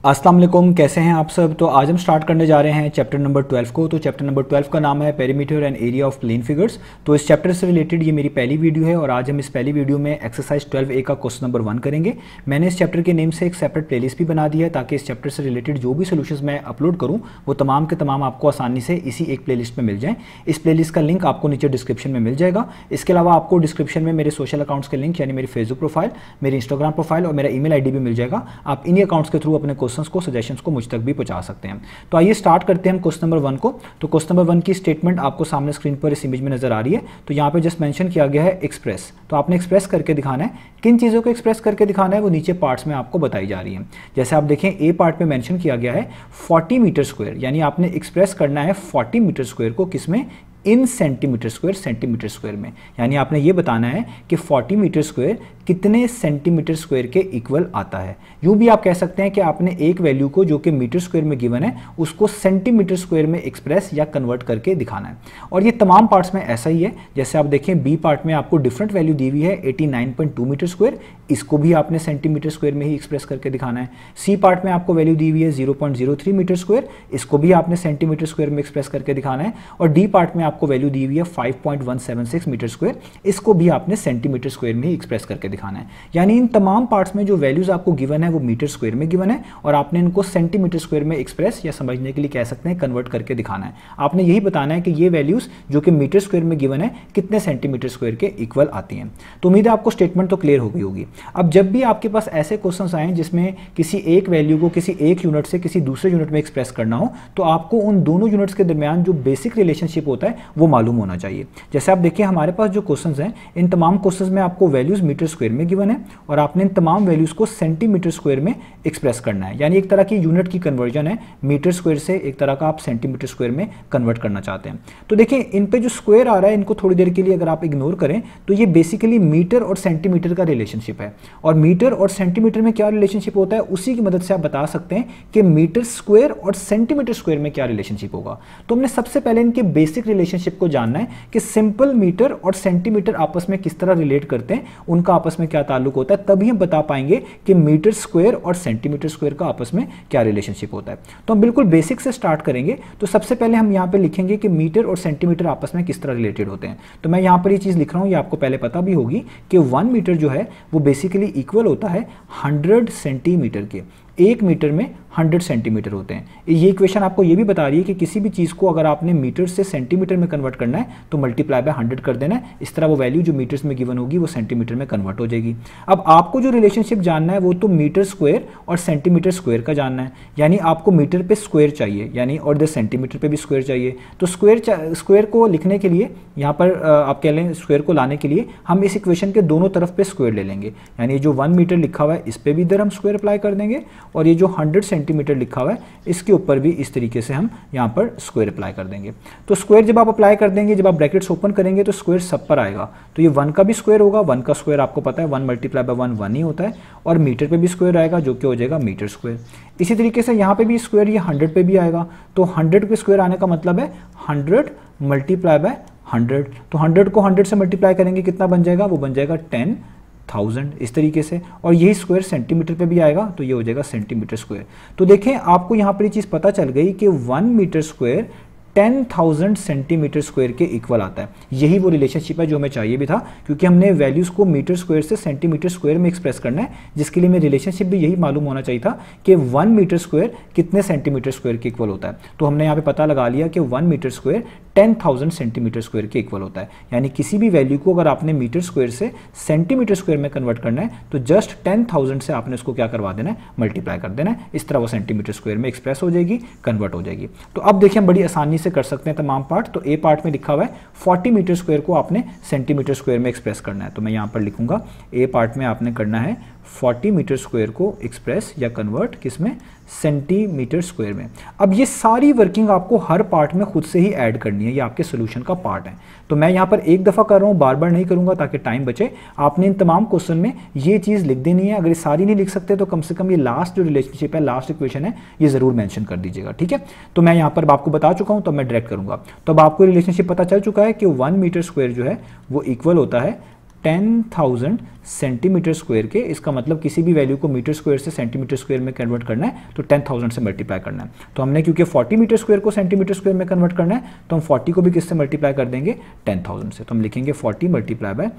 अस्सलाम वालेकुम, कैसे हैं आप सब। तो आज हम स्टार्ट करने जा रहे हैं चैप्टर नंबर 12 को। तो चैप्टर नंबर 12 का नाम है perimeter and area of plane figures. तो इस चैप्टर से रिलेटेड ये मेरी पहली वीडियो है और आज हम इस पहली वीडियो में एक्सरसाइज 12A का क्वेश्चन नंबर 1 करेंगे। मैंने इस चैप्टर के नेम से एक सेपरेट प्लेलिस्ट भी बना दी है ताकि इस चैप्टर से रिलेटेड जो भी सोल्यूशंस मैं अपलोड करूँ वो तमाम के तमाम आपको आसानी से इसी एक प्लेलिस्ट में मिल जाएँ। इस प्लेलिस्ट का लिंक आपको नीचे डिस्क्रिप्शन में मिल जाएगा। इसके अलावा आपको डिस्क्रिप्शन में मेरे सोशल अकाउंट्स के लिंक यानी मेरी फेसबुक प्रोफाइल, मेरी इंस्टाग्राम प्रोफाइल और मेरा ईमेल आईडी भी मिल जाएगा। आप इन्हीं अकाउंट्स के थ्रू अपने क्वेश्चंस को, सजेशंस को मुझ तक भी पहुंचा सकते हैं। तो आइए स्टार्ट करते हैं हम क्वेश्चन नंबर 1 को। तो क्वेश्चन नंबर 1 की स्टेटमेंट आपको सामने स्क्रीन पर इस इमेज में नजर आ रही है। तो यहाँ पे जस्ट मेंशन किया गया है एक्सप्रेस। तो आपने एक्सप्रेस करके दिखाना है। किन चीज़ों को एक्सप्रेस करके दिखाना है वो नीचे पार्ट्स में आपको बताई जा रही है। जैसे आप देखें ए पार्ट में मेंशन किया गया है 40 मीटर स्क्वायर, यानी आपने एक्सप्रेस करना है 40 मीटर स्क्वायर को किसमें, इन सेंटीमीटर स्क्वायर में। यानी आपने ये बताना है कि 40 मीटर स्क्वायर कितने सेंटीमीटर स्क्वायर के इक्वल आता है। यूं भी आप कह सकते हैं कि आपने एक वैल्यू को जो कि मीटर स्क्वायर में गिवन है उसको सेंटीमीटर स्क्वायर में एक्सप्रेस या कन्वर्ट करके दिखाना है। और ये तमाम पार्ट्स में ऐसा ही है। जैसे आप देखें बी पार्ट में आपको डिफरेंट वैल्यू दी हुई है 89.2 मीटर स्क्वायर, इसको भी आपने सेंटीमीटर स्क्वायर में ही एक्सप्रेस करके दिखाना है। सी पार्ट में आपको वैल्यू दी हुई है 0.03 मीटर स्क्वायर, इसको भी आपने सेंटीमीटर स्क्वायर में एक्सप्रेस करके दिखाना है। और डी पार्ट में आपको वैल्यू दी हुई है 5.176 मीटर स्क्वायर, इसको भी आपने सेंटीमीटर स्क्वायर में ही एक्सप्रेस करके दिखाना है। यानी इन तमाम पार्ट्स में जो वैल्यूज आपको गिवन है वो मीटर स्क्वायर में गिवन है और आपने इनको सेंटीमीटर स्क्वायर में एक्सप्रेस या समझने के लिए कह सकते हैं कन्वर्ट करके दिखाना है। आपने यही बताना है कि ये वैल्यूज जो कि मीटर स्क्वायर में गिवन है कितने सेंटीमीटर स्क्वायर के इक्वल आती हैं। तो उम्मीद है आपको स्टेटमेंट तो क्लियर हो गई होगी। अब जब भी आपके पास ऐसे क्वेश्चंस आए जिसमें किसी एक वैल्यू को किसी एक यूनिट से किसी दूसरे यूनिट में एक्सप्रेस करना हो तो आपको उन दोनों यूनिट्स के दरमियान जो बेसिक रिलेशनशिप होता है वो मालूम होना चाहिए। जैसे आप देखिए हमारे पास जो क्वेश्चंस हैं इन तमाम क्वेश्चंस में आपको वैल्यूज मीटर स्क्वायर में गिवन है और आपने इन तमाम वैल्यूज को सेंटीमीटर स्क्वायर में एक्सप्रेस करना है। यानी एक तरह की यूनिट की कन्वर्जन है, मीटर स्क्वायर से एक तरह का आप सेंटीमीटर स्क्वायर में कन्वर्ट करना चाहते हैं। तो देखिए इन पे जो स्क्वायर आ रहा है इनको थोड़ी देर के लिए अगर आप इग्नोर करें तो ये बेसिकली मीटर और सेंटीमीटर का रिलेशनशिप है। और मीटर और सेंटीमीटर में क्या रिलेशनशिप होता है उसी की मदद से आप बता सकते हैं कि मीटर स्क्वायर और सेंटीमीटर स्क्वायर में क्या रिलेशनशिप होगा। तो हमने सबसे पहले इनके बेसिक रिलेशनशिप को जानना है कि सिंपल मीटर और सेंटीमीटर आपस में किस तरह रिलेट करते हैं, उनका आपस में क्या ताल्लुक होता है, तभी हम बता पाएंगे कि मीटर स्क्वायर और सेंटीमीटर स्क्वायर का आपस में क्या रिलेशनशिप होता है। तो हम बिल्कुल बेसिक से स्टार्ट करेंगे। तो सबसे पहले हम यहाँ पे लिखेंगे कि मीटर और सेंटीमीटर आपस में किस तरह रिलेटेड होते हैं। तो मैं यहाँ पर ये चीज़ लिख रहा हूँ, ये आपको पहले पता भी होगी कि 1 मीटर जो है वो बेसिकली इक्वल होता है 100 सेंटीमीटर के। 1 मीटर में 100 सेंटीमीटर होते हैं। ये इक्वेशन आपको ये भी बता रही है कि किसी भी चीज़ को अगर आपने मीटर से सेंटीमीटर में कन्वर्ट करना है तो मल्टीप्लाई बाय 100 कर देना है। इस तरह वो वैल्यू जो मीटर्स में गिवन होगी वो सेंटीमीटर में कन्वर्ट हो जाएगी। अब आपको जो रिलेशनशिप जानना है वो तो मीटर स्क्वायर और सेंटीमीटर स्क्वायर का जानना है। यानी आपको मीटर पे स्क्वायर चाहिए यानी और इधर सेंटीमीटर पे भी स्क्वायर चाहिए। तो स्क्वायर को लिखने के लिए यहाँ पर आप कह लें स्क्वायर को लाने के लिए हम इस इक्वेशन के दोनों तरफ पे स्क्वायर ले लेंगे। यानी जो 1 मीटर लिखा हुआ है इस पर भी इधर हम स्क्वायर अप्लाई कर देंगे और ये जो 100 सेंटीमीटर लिखा हुआ है इसके ऊपर भी इस तरीके से हम यहाँ पर स्क्वायर अप्लाई कर देंगे। तो स्क्वायर जब आप अप्लाई कर देंगे, जब आप ब्रैकेट्स ओपन करेंगे तो स्क्वायर सब पर आएगा। तो ये 1 का भी स्क्वायर होगा, 1 का स्क्वायर आपको पता है 1 मल्टीप्लाई बाय 1 1 ही होता है। और मीटर पे भी स्क्वायर आएगा जो कि हो जाएगा मीटर स्क्वायर। इसी तरीके से यहाँ पे भी स्क्वायर ये 100 पे भी आएगा। तो 100 पे स्क्वायर आने का मतलब है 100 मल्टीप्लाई बाय 100। तो 100 को 100 से मल्टीप्लाई करेंगे कितना बन जाएगा, वो बन जाएगा 10,000 इस तरीके से। और यही स्क्वायर सेंटीमीटर पे भी आएगा तो ये हो जाएगा सेंटीमीटर स्क्वायर। तो देखें आपको यहाँ पर ये चीज़ पता चल गई कि 1 मीटर स्क्वायर 10,000 सेंटीमीटर स्क्वायर के इक्वल आता है। यही वो रिलेशनशिप है जो हमें चाहिए भी था, क्योंकि हमने वैल्यूज़ को मीटर स्क्वायर से सेंटीमीटर स्क्वायर में एक्सप्रेस करना है, जिसके लिए हमें रिलेशनशिप भी यही मालूम होना चाहिए था कि 1 मीटर स्क्वायर कितने सेंटीमीटर स्क्वायर के इक्वल होता है। तो हमने यहाँ पे पता लगा लिया कि 1 मीटर स्क्वायर 10,000 सेंटीमीटर स्क्वायर के इक्वल होता है। यानी किसी भी वैल्यू को अगर आपने मीटर स्क्वायर से सेंटीमीटर स्क्वायर में कन्वर्ट करना है तो जस्ट 10,000 से आपने उसको क्या करवा देना है, मल्टीप्लाई कर देना है। इस तरह वो सेंटीमीटर स्क्वायर में एक्सप्रेस हो जाएगी, कन्वर्ट हो जाएगी। तो अब देखिए हम बड़ी आसानी से कर सकते हैं तमाम पार्ट। तो ए पार्ट में लिखा हुआ है 40 मीटर स्क्वायर को आपने सेंटीमीटर स्क्वायर में एक्सप्रेस करना है। तो मैं यहाँ पर लिखूंगा ए पार्ट में आपने करना है 40 मीटर स्क्वायर को एक्सप्रेस या कन्वर्ट किसमें, सेंटीमीटर स्क्वायर में। अब ये सारी वर्किंग आपको हर पार्ट में खुद से ही ऐड करनी है, ये आपके सोल्यूशन का पार्ट है। तो मैं यहाँ पर एक दफ़ा कर रहा हूँ, बार बार नहीं करूँगा ताकि टाइम बचे। आपने इन तमाम क्वेश्चन में ये चीज़ लिख देनी है। अगर ये सारी नहीं लिख सकते तो कम से कम ये लास्ट जो रिलेशनशिप है, लास्ट इक्वेशन है, ये ज़रूर मेंशन कर दीजिएगा, ठीक है। तो मैं यहाँ पर आपको बता चुका हूँ, तो मैं डायरेक्ट करूँगा। तो अब आपको रिलेशनशिप पता चल चुका है कि 1 मीटर स्क्वायर जो है वो इक्वल होता है 10,000 सेंटीमीटर स्क्वायर के। इसका मतलब किसी भी वैल्यू को मीटर स्क्वायर से सेंटीमीटर स्क्वायर में कन्वर्ट करना है तो 10,000 से मल्टीप्लाई करना है। तो हमने क्योंकि 40 मीटर स्क्वायर को सेंटीमीटर स्क्वायर में कन्वर्ट करना है तो हम 40 को भी किससे मल्टीप्लाई कर देंगे, 10,000 से। तो हम लिखेंगे 40 मल्टीप्लाई बाय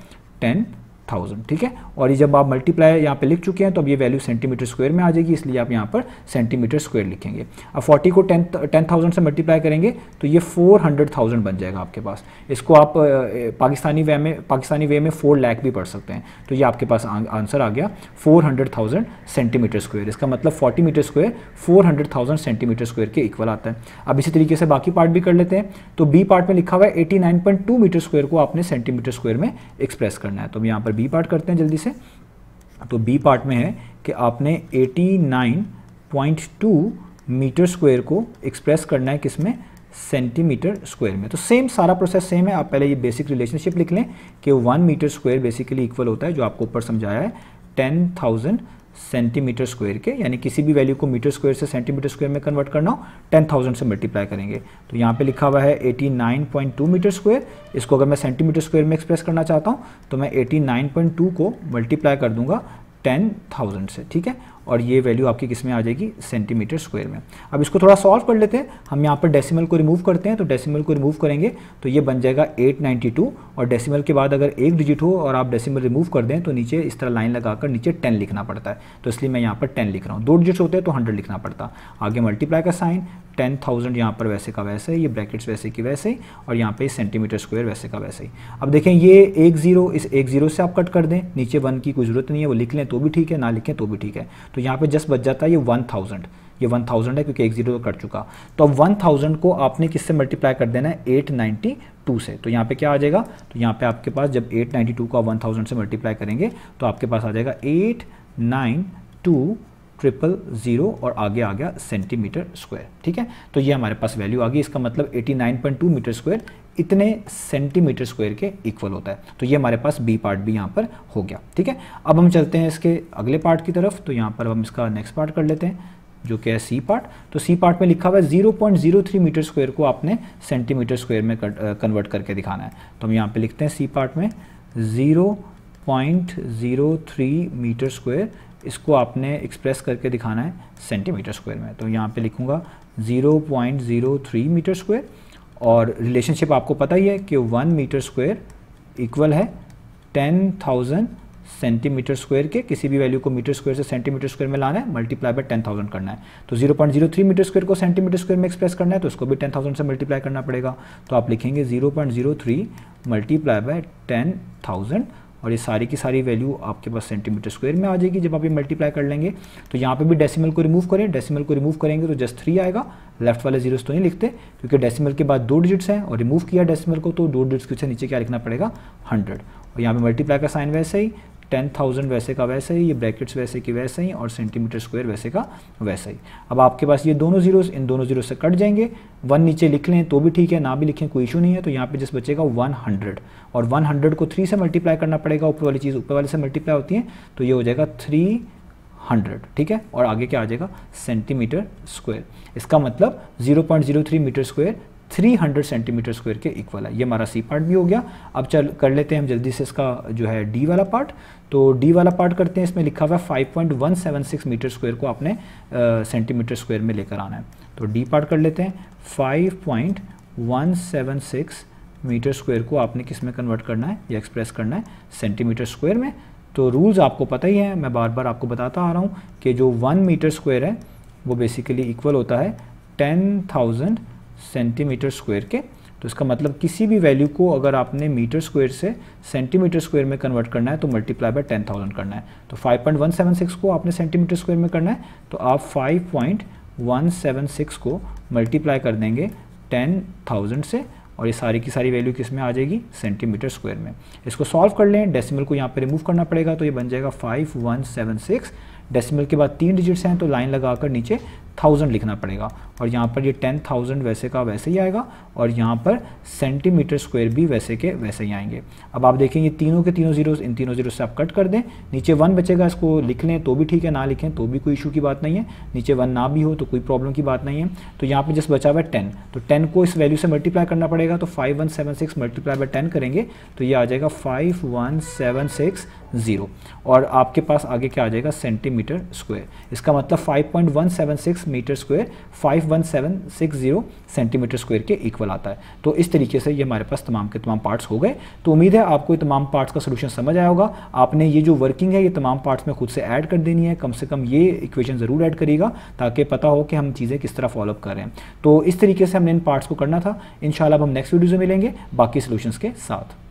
10,000, ठीक है। और ये जब आप मल्टीप्लाई यहाँ पे लिख चुके हैं तो अब ये वैल्यू सेंटीमीटर स्क्वायर में आ जाएगी, इसलिए आप यहाँ पर सेंटीमीटर स्क्वायर लिखेंगे। अब 40 को 10,000 से मल्टीप्लाई करेंगे तो ये 400,000 बन जाएगा आपके पास। इसको आप पाकिस्तानी वे में 4 लाख भी पढ़ सकते हैं। तो ये आपके पास आंसर आ गया 400,000 सेंटीमीटर स्क्वायर। इसका मतलब 40 मीटर स्क्वायर 400,000 सेंटीमीटर स्क्वायर के इक्वल आता है। अब इसी तरीके से बाकी पार्ट भी कर लेते हैं। तो बी पार्ट में लिखा हुआ है 89.2 मीटर स्क्वायर को आपने सेंटीमीटर स्क्वायर में एक्सप्रेस करना है। तो हम यहाँ पर बी पार्ट करते हैं जल्दी से। तो बी पार्ट में है कि आपने 89.2 मीटर स्क्वायर को एक्सप्रेस करना है किसमें, सेंटीमीटर स्क्वायर में। तो सेम सारा प्रोसेस सेम है। आप पहले ये बेसिक रिलेशनशिप लिख लें कि 1 मीटर स्क्वायर बेसिकली इक्वल होता है, जो आपको ऊपर समझाया है, 10,000 सेंटीमीटर स्क्वायर के। यानी किसी भी वैल्यू को मीटर स्क्वायर से सेंटीमीटर स्क्वायर में कन्वर्ट करना हो 10,000 से मल्टीप्लाई करेंगे। तो यहाँ पे लिखा हुआ है 89.2 मीटर स्क्वायर। इसको अगर मैं सेंटीमीटर स्क्वायर में एक्सप्रेस करना चाहता हूँ तो मैं 89.2 को मल्टीप्लाई कर दूंगा 10,000 से, ठीक है। और ये वैल्यू आपकी किस में आ जाएगी, सेंटीमीटर स्क्वायर में। अब इसको थोड़ा सॉल्व कर लेते हैं। हम यहाँ पर डेसिमल को रिमूव करते हैं। तो डेसिमल को रिमूव करेंगे तो ये बन जाएगा 892। और डेसिमल के बाद अगर एक डिजिट हो और आप डेसिमल रिमूव कर दें तो नीचे इस तरह लाइन लगाकर नीचे 10 लिखना पड़ता है। तो इसलिए मैं यहाँ पर 10 लिख रहा हूँ। 2 डिजिट्स होते हैं तो 100 लिखना पड़ता। आगे मल्टीप्लाई का साइन, 10,000 यहाँ पर वैसे का वैसे ही, ये ब्रैकेट्स वैसे की वैसे ही, और यहाँ पे सेंटीमीटर स्क्वायर वैसे का वैसे ही। अब देखें ये 1 0, इस 1 0 से आप कट कर दें, नीचे 1 की कोई ज़रूरत नहीं है, वो लिख लें तो भी ठीक है, ना लिखें तो भी ठीक है। तो यहाँ पे जस्ट बच जाता है ये 1000। ये 1000 है क्योंकि 1 0 कट चुका। तो अब 1000 को आपने किससे मल्टीप्लाई कर देना है, 892 से। तो यहाँ पे क्या आ जाएगा, तो यहाँ पे आपके पास जब 892 को आप 1000 से मल्टीप्लाई करेंगे तो आपके पास आ जाएगा 892,000 और आगे आ गया सेंटीमीटर स्क्वायर, ठीक है। तो ये हमारे पास वैल्यू आ गई। इसका मतलब 89.2 मीटर स्क्वायर इतने सेंटीमीटर स्क्वायर के इक्वल होता है। तो ये हमारे पास बी पार्ट भी यहाँ पर हो गया, ठीक है। अब हम चलते हैं इसके अगले पार्ट की तरफ। तो यहाँ पर हम इसका नेक्स्ट पार्ट कर लेते हैं जो कि है सी पार्ट। तो सी पार्ट में लिखा हुआ है 0.03 मीटर स्क्वायर को आपने सेंटीमीटर स्क्वायर में कन्वर्ट करके दिखाना है। तो हम यहाँ पे लिखते हैं सी पार्ट में 0.03 मीटर स्क्वायर, इसको आपने एक्सप्रेस करके दिखाना है सेंटीमीटर स्क्वायर में। तो यहाँ पे लिखूँगा 0.03 मीटर स्क्वायर। और रिलेशनशिप आपको पता ही है कि 1 मीटर स्क्वायर इक्वल है 10,000 सेंटीमीटर स्क्वायर के। किसी भी वैल्यू को मीटर स्क्वायर से सेंटीमीटर स्क्वायर में लाना है, मल्टीप्लाई बाय 10,000 करना है। तो 0.03 मीटर स्क्वायर को सेंटीमीटर स्क्वायर में एक्सप्रेस करना है तो उसको भी 10,000 से मल्टीप्लाई करना पड़ेगा। तो आप लिखेंगे 0.03 मल्टीप्लाई बाय 10,000 और ये सारी की सारी वैल्यू आपके पास सेंटीमीटर स्क्वायर में आ जाएगी जब आप ये मल्टीप्लाई कर लेंगे। तो यहाँ पे भी डेसिमल को रिमूव करें। डेसिमल को रिमूव करेंगे तो जस्ट 3 आएगा। लेफ्ट वाले जीरोस तो नहीं लिखते क्योंकि डेसिमल के बाद 2 डिजिट्स हैं और रिमूव किया डेसिमल को तो 2 डिजिट्स के नीचे क्या लिखना पड़ेगा, 100। और यहाँ पे मल्टीप्लाई का साइन वैसे ही, 10,000 वैसे का वैसे ही, ये ब्रैकेट्स वैसे की वैसे ही और सेंटीमीटर स्क्वायर वैसे का वैसे ही। अब आपके पास ये दोनों जीरोस इन दोनों जीरो से कट जाएंगे। 1 नीचे लिख लें तो भी ठीक है, ना भी लिखें कोई इशू नहीं है। तो यहाँ पे जस्ट बचेगा 100 और 100 को 3 से मल्टीप्लाई करना पड़ेगा। ऊपर वाली चीज़ ऊपर वाले से मल्टीप्लाई होती है तो ये हो जाएगा 300, ठीक है। और आगे क्या आ जाएगा, सेंटीमीटर स्क्वायर। इसका मतलब 0.03 मीटर स्क्वायर 300 सेंटीमीटर स्क्वायर के इक्वल है। ये हमारा सी पार्ट भी हो गया। अब चल कर लेते हैं हम जल्दी से इसका जो है डी वाला पार्ट। तो डी वाला पार्ट करते हैं। इसमें लिखा हुआ है 5.176 मीटर स्क्वायर को आपने सेंटीमीटर स्क्वायर में लेकर आना है। तो डी पार्ट कर लेते हैं। 5.176 मीटर स्क्वायर को आपने किस में कन्वर्ट करना है या एक्सप्रेस करना है, सेंटीमीटर स्क्वायर में। तो रूल्स आपको पता ही है, मैं बार बार आपको बताता आ रहा हूँ कि जो 1 मीटर स्क्वायर है वो बेसिकली इक्वल होता है 10,000 सेंटीमीटर स्क्वायर के। तो इसका मतलब किसी भी वैल्यू को अगर आपने मीटर स्क्वायर से सेंटीमीटर स्क्वायर में कन्वर्ट करना है तो मल्टीप्लाई बाय 10,000 करना है। तो 5.176 को आपने सेंटीमीटर स्क्वायर में करना है तो आप 5.176 को मल्टीप्लाई कर देंगे 10,000 से और ये सारी की सारी वैल्यू किस में आ जाएगी, सेंटीमीटर स्क्वायर में। इसको सॉल्व कर लें। डेसिमल को यहाँ पे रिमूव करना पड़ेगा तो ये बन जाएगा 5176। डेसिमल के बाद 3 डिजिट्स हैं तो लाइन लगाकर नीचे 1000 लिखना पड़ेगा, और यहाँ पर ये 10,000 वैसे का वैसे ही आएगा, और यहाँ पर सेंटीमीटर स्क्वायर भी वैसे के वैसे ही आएंगे। अब आप देखें ये तीनों के तीनों जीरोस, इन तीनों जीरो से आप कट कर दें, नीचे 1 बचेगा, इसको लिख लें तो भी ठीक है, ना लिखें तो भी कोई इशू की बात नहीं है, नीचे 1 ना भी हो तो कोई प्रॉब्लम की बात नहीं है। तो यहाँ पर जस्ट बचा हुआ है 10, तो 10 को इस वैल्यू से मल्टीप्लाई करना पड़ेगा, तो 5176 मल्टीप्लाई बाय 10 करेंगे तो ये आ जाएगा 5176 और आपके पास आगे क्या आ जाएगा सेंटीमीटर स्क्वायर। इसका मतलब 5.176 मीटर स्क्वायर 51760 सेंटीमीटर स्क्वायर के इक्वल आता है। तो इस तरीके से ये हमारे पास तमाम के तमाम पार्ट्स हो गए। तो उम्मीद है आपको ये तमाम पार्ट्स का सोल्यूशन समझ आया होगा। आपने ये जो वर्किंग है ये तमाम पार्ट्स में खुद से ऐड कर देनी है, कम से कम ये इक्वेशन ज़रूर ऐड करिएगा ताकि पता हो कि हम चीज़ें किस तरह फॉलो अप कर रहे हैं। तो इस तरीके से हमने इन पार्ट्स को करना था। इंशाल्लाह अब हम नेक्स्ट वीडियो में मिलेंगे बाकी सोल्यूशंस के साथ।